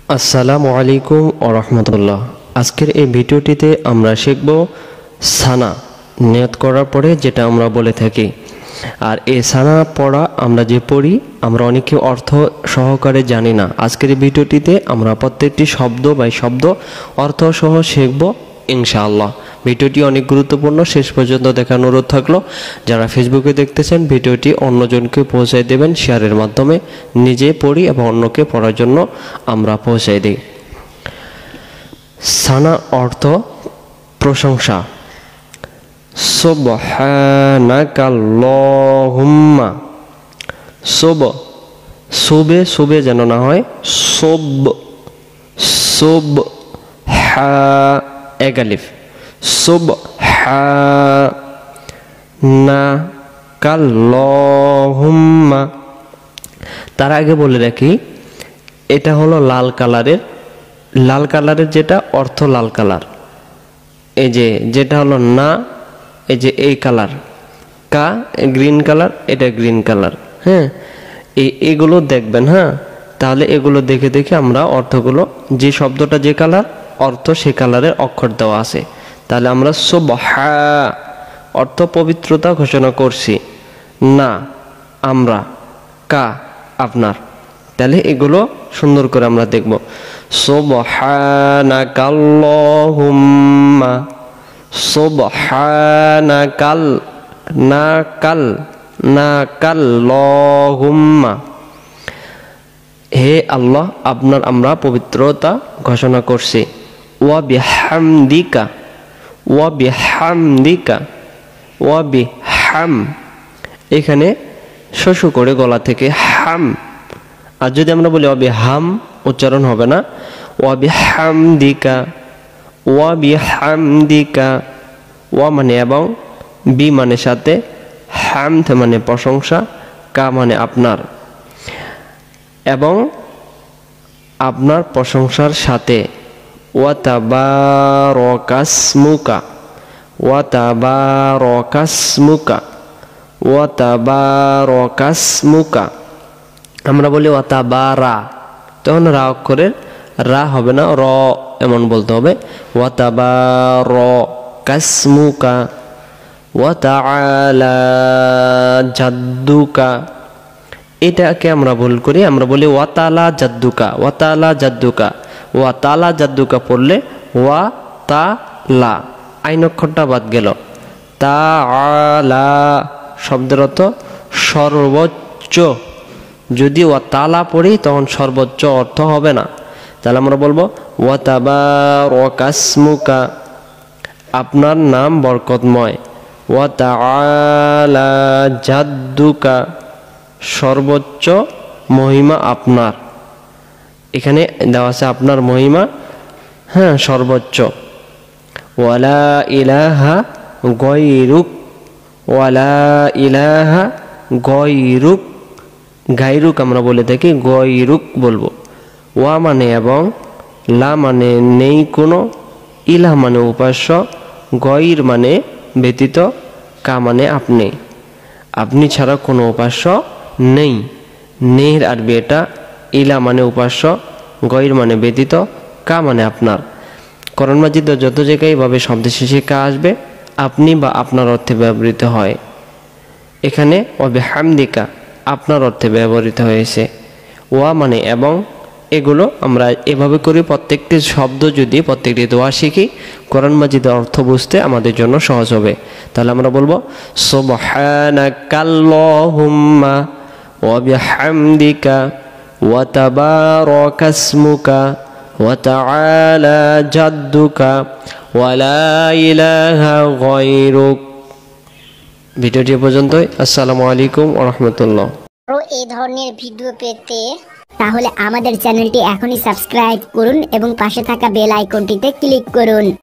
আসসালামু আলাইকুম ওয়া রাহমাতুল্লাহ। আজকের এই ভিডিওটিতে আমরা শিখব সানা নিয়ত করার পরে যেটা আমরা বলে থাকি। আর এই সানা পড়া আমরা যে পড়ি আমরা অনেকে অর্থ সহকারে জানি না। আজকের এই ভিডিওটিতে আমরা প্রত্যেকটি শব্দ বাই শব্দ অর্থ সহ শিখব ইনশাআল্লাহ। ভিডিওটি অনেক গুরুত্বপূর্ণ, শেষ পর্যন্ত দেখার অনুরোধ থাকলো। যারা ফেসবুকে দেখতেছেন ভিডিওটি অন্যজনকে পৌঁছায় দেবেন শেয়ারের মাধ্যমে। নিজে পড়ি এবং অন্যকে পড়ার জন্য আমরা পৌঁছায় দিই। সানা অর্থ প্রশংসা। সুবহানাকাল্লাহুম্মা। সুবে যেন না হয় সব হা এক আলিফ। সুবহানাকাল্লাহুম্মা। তার আগে বলে রাখি এটা হলো লাল কালারের যেটা অর্থ লাল কালার। এই যেটা হলো না, এই যে এই কালার কা গ্রিন কালার, এটা গ্রিন কালার। হ্যাঁ, এগুলো দেখবেন। হ্যাঁ, তাহলে এগুলো দেখে দেখে আমরা অর্থগুলো, যে শব্দটা যে কালার অর্থ সে কালারের অক্ষর দেওয়া আছে। তাহলে আমরা সুবহা অর্থ পবিত্রতা ঘোষণা করছি, না আমরা, কা আপনার। তাহলে এগুলো সুন্দর করে আমরা দেখব। সুবহানাকাল্লাহুম্মা। সুবহানাকাল্লাহুম্মা। হে আল্লাহ, আপনার আমরা পবিত্রতা ঘোষণা করছি। ওয়া বিহাম। এখানে শশু করে গলা থেকে হাম। আর যদি আমরা বলি হাম, উচ্চারণ হবে না। ওয়া বিহামদিকা। ওয়া মানে এবং, বি মানে সাথে, হামদ মানে প্রশংসা, কা মানে আপনার, এবং আপনার প্রশংসার সাথে। ওয়া তাবারাকাসমুকা। আমরা বলি ওয়াতাবারা, তখন রা অক্ষরের রা হবে না, র এমন বলতে হবে। ওয়াতাবারাকাসমুকা ওয়া তাআলা জাদ্দুকা। এটাকে আমরা ভুল করি, আমরা বলি ওয়াতালা জাদ্দুকা পড়লে ওয়া তা লা, আইন অক্ষরটা বাদ গেল। তাআলা শব্দের অর্থ সর্বোচ্চ। যদি ওয়া তালা পড়ি তখন সর্বোচ্চ অর্থ হবে না। তাহলে আমরা বলবো ওয়া তাবারাকাসমুকা, আপনার নাম বরকতময়। ওয়া তাআলা জাদ্দুকা, সর্বোচ্চ মহিমা আপনার। এখানে দেওয়া আছে আপনার মহিমা, হ্যাঁ সর্বোচ্চ। ওয়ালা ইলাহা গায়রুক আমরা বলে থাকি, গয়রুক বলবো। ওয়া মানে এবং, লা মানে নেই কোনো, ইলাহ মানে উপাস্য, গয়র মানে ব্যতীত, কা মানে আপনি ছাড়া কোনো উপাস্য নেই। নেহের আরবি এটা। ইলা মানে উপাস্য, গয়র মানে ব্যতীত, কা মানে আপনার। কোরআন মাজিদে যত জায়গায় এভাবে শব্দ শেষে কা আসবে আপনি বা আপনার অর্থে ব্যবহৃত হয়। এখানে ওয়া বিহামদিকা আপনার অর্থে ব্যবহৃত হয়েছে। ওয়া মানে এবং, এগুলো আমরা এভাবে করি। প্রত্যেকটি শব্দ যদি প্রত্যেকটি দোয়া শিখি কোরআন মাজিদের অর্থ বুঝতে আমাদের জন্য সহজ হবে। তাহলে আমরা বলবো সুবহানাকাল্লাহুম্মা ওয়া বিহামদিকা ওয়া তাবারাকাসমুকা ওয়া তাআলা জাদ্দুকা ওয়া লা ইলাহা গায়রুক। ভিডিওটি পর্যন্তই। আসসালামু আলাইকুম ওয়া রাহমাতুল্লাহ। আরো এই ধরনের ভিডিও পেতে তাহলে আমাদের চ্যানেলটি এখনই সাবস্ক্রাইব করুন এবং পাশে থাকা বেল আইকনটিতে ক্লিক করুন।